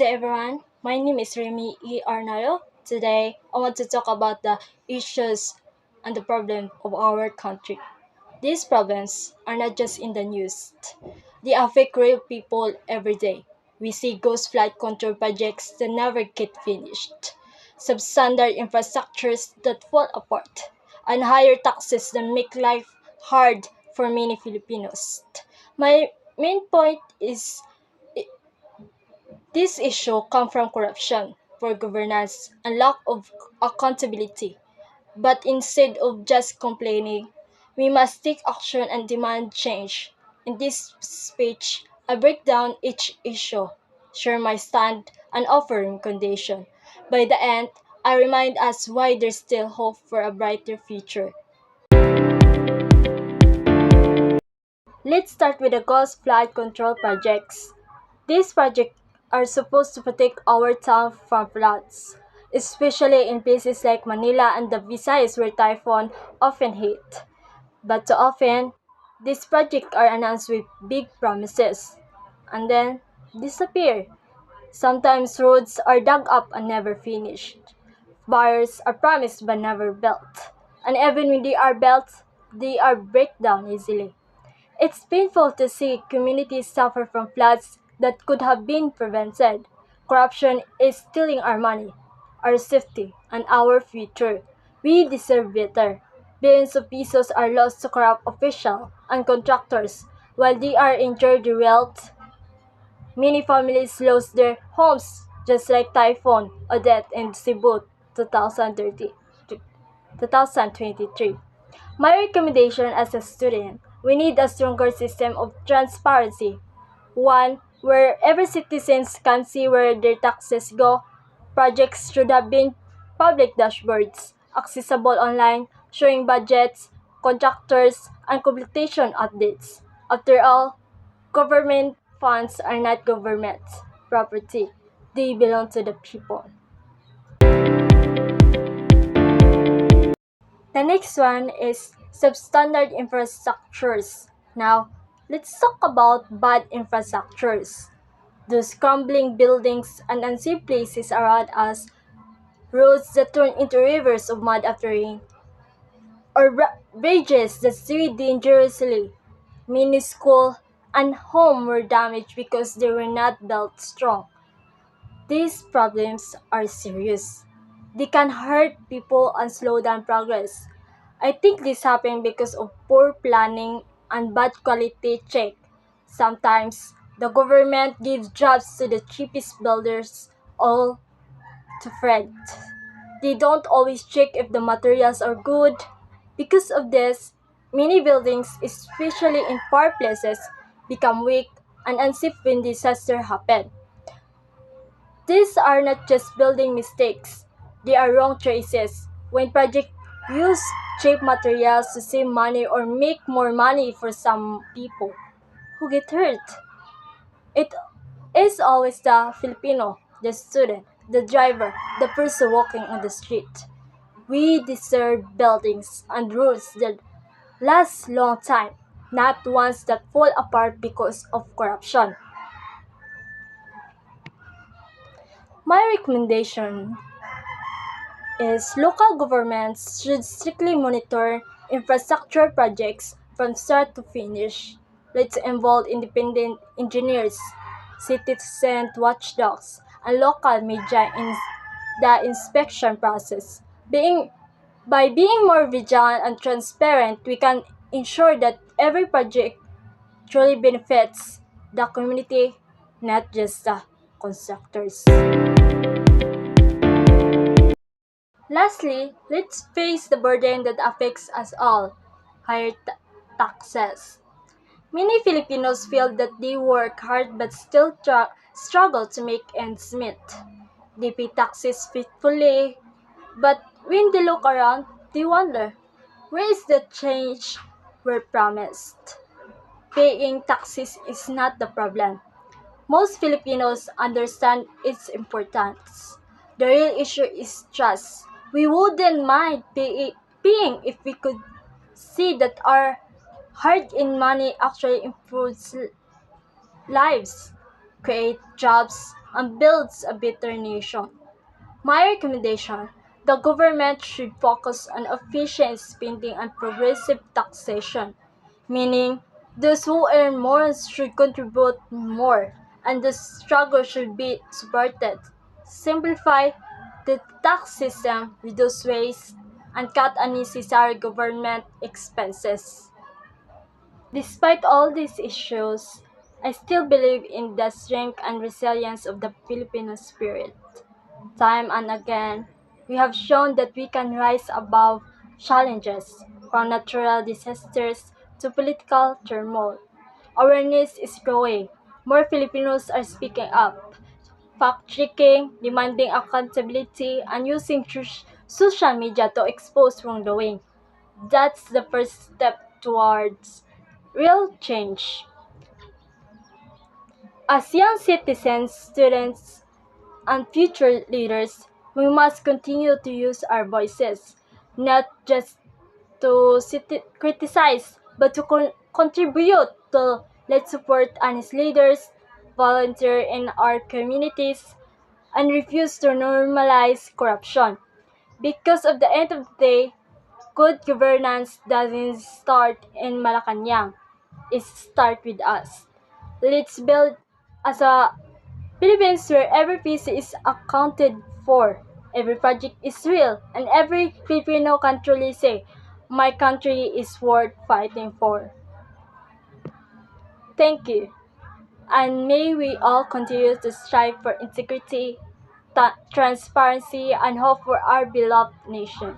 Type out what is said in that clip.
to everyone. My name is Remy E. Arnado. Today, I want to talk about the issues and the problems of our country. These problems are not just in the news. They affect real people every day. We see ghost flight control projects that never get finished, substandard infrastructures that fall apart, and higher taxes that make life hard for many Filipinos. My main point is this issue comes from corruption, poor governance, and lack of accountability. But instead of just complaining, we must take action and demand change. In this speech, I break down each issue, share my stand, and offer recommendation. By the end, I remind us why there's still hope for a brighter future. Let's start with the ghost flight control projects. These projects are supposed to protect our town from floods, especially in places like Manila and the Visayas where typhoon often hit. But too often, these projects are announced with big promises and then disappear. Sometimes roads are dug up and never finished. Bars are promised but never built. And even when they are built, they are break down easily. It's painful to see communities suffer from floods that could have been prevented. Corruption is stealing our money, our safety, and our future. We deserve better. Billions of pesos are lost to corrupt officials and contractors while they are enjoying the wealth. Many families lost their homes just like Typhoon Odette in Cebu 2023. My recommendation as a student, we need a stronger system of transparency. One where every citizen can see where their taxes go. Projects should have been public dashboards, accessible online, showing budgets, contractors, and completion updates. After all, government funds are not government property. They belong to the people. The next one is substandard infrastructures. Now, let's talk about bad infrastructures. Those crumbling buildings and unsafe places around us, roads that turn into rivers of mud after rain, or bridges that sway dangerously. Many schools and homes were damaged because they were not built strong. These problems are serious. They can hurt people and slow down progress. I think this happened because of poor planning and bad quality check. Sometimes the government gives jobs to the cheapest builders, all to friends. They don't always check if the materials are good. Because of this, many buildings, especially in far places, become weak and unsafe when disaster happen. These are not just building mistakes, they are wrong choices. When projects use cheap materials to save money or make more money for some people who get hurt, it is always the Filipino, the student, the driver, the person walking on the street. We deserve buildings and roads that last long time, not ones that fall apart because of corruption. My recommendation is local governments should strictly monitor infrastructure projects from start to finish. Let's involve independent engineers, citizen watchdogs, and local media in the inspection process. By being more vigilant and transparent, we can ensure that every project truly benefits the community, not just the constructors. Lastly, let's face the burden that affects us all, higher taxes. Many Filipinos feel that they work hard but still struggle to make ends meet. They pay taxes faithfully, but when they look around, they wonder, where is the change we're promised? Paying taxes is not the problem. Most Filipinos understand its importance. The real issue is trust. We wouldn't mind paying if we could see that our hard-earned money actually improves lives, create jobs, and builds a better nation. My recommendation: the government should focus on efficient spending and progressive taxation, meaning those who earn more should contribute more, and the struggle should be supported. Simplify the tax system, reduce waste, and cut unnecessary government expenses. Despite all these issues, I still believe in the strength and resilience of the Filipino spirit. Time and again, we have shown that we can rise above challenges, from natural disasters to political turmoil. Awareness is growing. More Filipinos are speaking up, fact-checking, demanding accountability, and using social media to expose wrongdoing. That's the first step towards real change. As young citizens, students, and future leaders, we must continue to use our voices, not just to criticize, but to contribute to. Let's support honest leaders, volunteer in our communities, and refuse to normalize corruption. Because at the end of the day, good governance doesn't start in Malacanang. It starts with us. Let's build as a Philippines where every piece is accounted for, every project is real, and every Filipino can truly say, my country is worth fighting for. Thank you, and may we all continue to strive for integrity, transparency, and hope for our beloved nation.